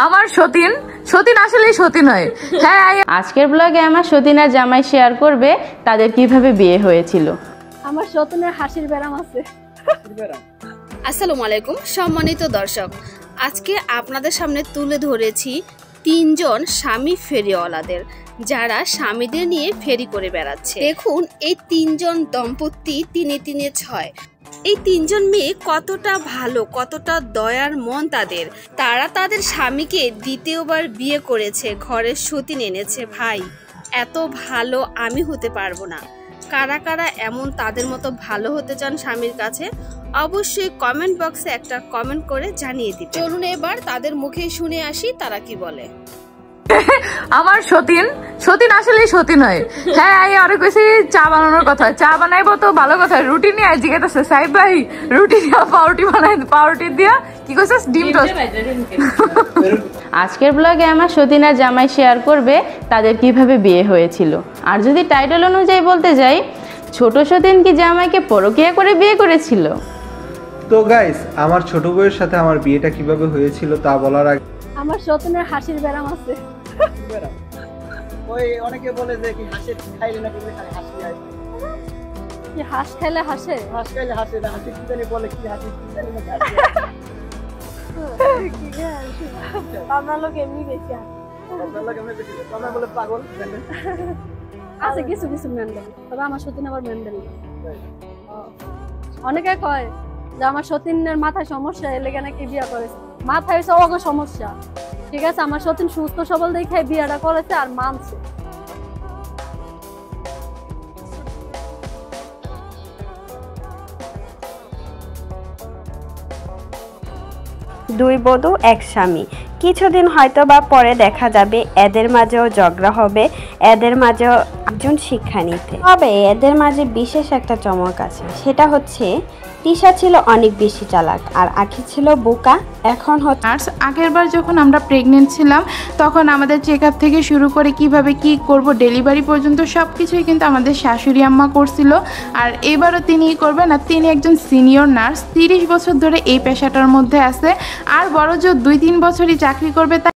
আমার সতীন সতীন আসলে সতীন হয়। হ্যাঁ, আজকের ব্লগে আমার সতীন আর জামাই শেয়ার করবে তাদের কিভাবে বিয়ে হয়েছিল। আমার সতীনের হাসির ব্যারাম আছে। আসসালামু আলাইকুম সম্মানিত দর্শক, আজকে আপনাদের সামনে তুলে ধরেছি তিনজন স্বামী ফেরিওয়ালাদের, যারা স্বামীদের নিয়ে ফেরি করে বেড়াচ্ছে। দেখুন এই তিনজন দম্পতি 3-3-6। এই তিনজন মেয়ে কতটা ভালো, কতটা দয়ার মন তাদের। তারা তাদের স্বামীকে দ্বিতীয়বার বিয়ে করেছে, ঘরের সতীন এনেছে। ভাই, এত ভালো আমি হতে পারবো না। কারা কারা এমন তাদের মতো ভালো হতে চান স্বামীর কাছে, অবশ্যই কমেন্ট বক্সে একটা কমেন্ট করে জানিয়ে দিন। চলুন এবার তাদের মুখে শুনে আসি তারা কি বলে। আমার সতীন সতীন আসলে সতীন হয়। হ্যাঁ, আমি আরো কইছি চা বানানোর কথা, চা বানাইবো তো ভালো কথা। রুটি নিয়ে জিজ্ঞাসা সাহেব ভাই, রুটি দিয়া পাউরুটি বানাই, পাউরুটি দিয়া কি কইছস ডিম টোস্ট। আজকের ব্লগে আমার সতীন আর জামাই শেয়ার করবে তাদের কিভাবে বিয়ে হয়েছিল। আর যদি টাইটেল অনুযায়ী বলতে যাই, ছোট সতীন কি জামাইকে পরকীয়া করে বিয়ে করেছিল। তো গাইস, আমার ছোট বউয়ের সাথে আমার বিয়েটা কিভাবে হয়েছিল তা বলার আগে আমার সতীনের হাসির ব্যারাম আছে। ওই অনেকে বলে যে কি হাসি খাইলে না কিন্তু হাসি হয়, কি হাঁস খাইলে হাসে, হাসি খাইলে হাসি না, হাসি কি জানি বলে, কি হাসি কি জানি না হাসি। আমরা লোক এমনি বেশি আপনার লাগে আমরা বেশি আমরা বলে পাগল আছে কিছু কিছু মেন্ডেল, তবে আমার সতীন আবার মেন্ডেল। অনেকে কয় যে আমার সতীনের মাথায় সমস্যা, এর লেগে নাকি বিয়ে করেছে। মাথায় হচ্ছে অগ সমস্যা, ঠিক আছে। আমার সতীন সুস্থ সবল দেখে বিয়েটা করেছে আর মানছে। দুই বধূ এক স্বামী। কিছুদিন হয়তো বা পরে দেখা যাবে এদের মাঝেও ঝগড়া হবে, এদের মাঝেও একজন শিক্ষা নিতে হবে। এদের মাঝে বিশেষ একটা চমক আছে, সেটা হচ্ছে তিশা ছিল অনেক বেশি চালাক আর আখি ছিল বোকা। এখন আগের বার যখন আমরা প্রেগনেন্ট ছিলাম তখন আমাদের চেক আপ থেকে শুরু করে কিভাবে কি করব ডেলিভারি পর্যন্ত সব কিছুই কিন্তু আমাদের শাশুড়ি আম্মা করছিল। আর এবারও তিনিই করবেন। আর তিনি একজন সিনিয়র নার্স, 30 বছর ধরে এই পেশাটার মধ্যে আছে। আর বড় জোর 2-3 বছরই চাকরি করবে।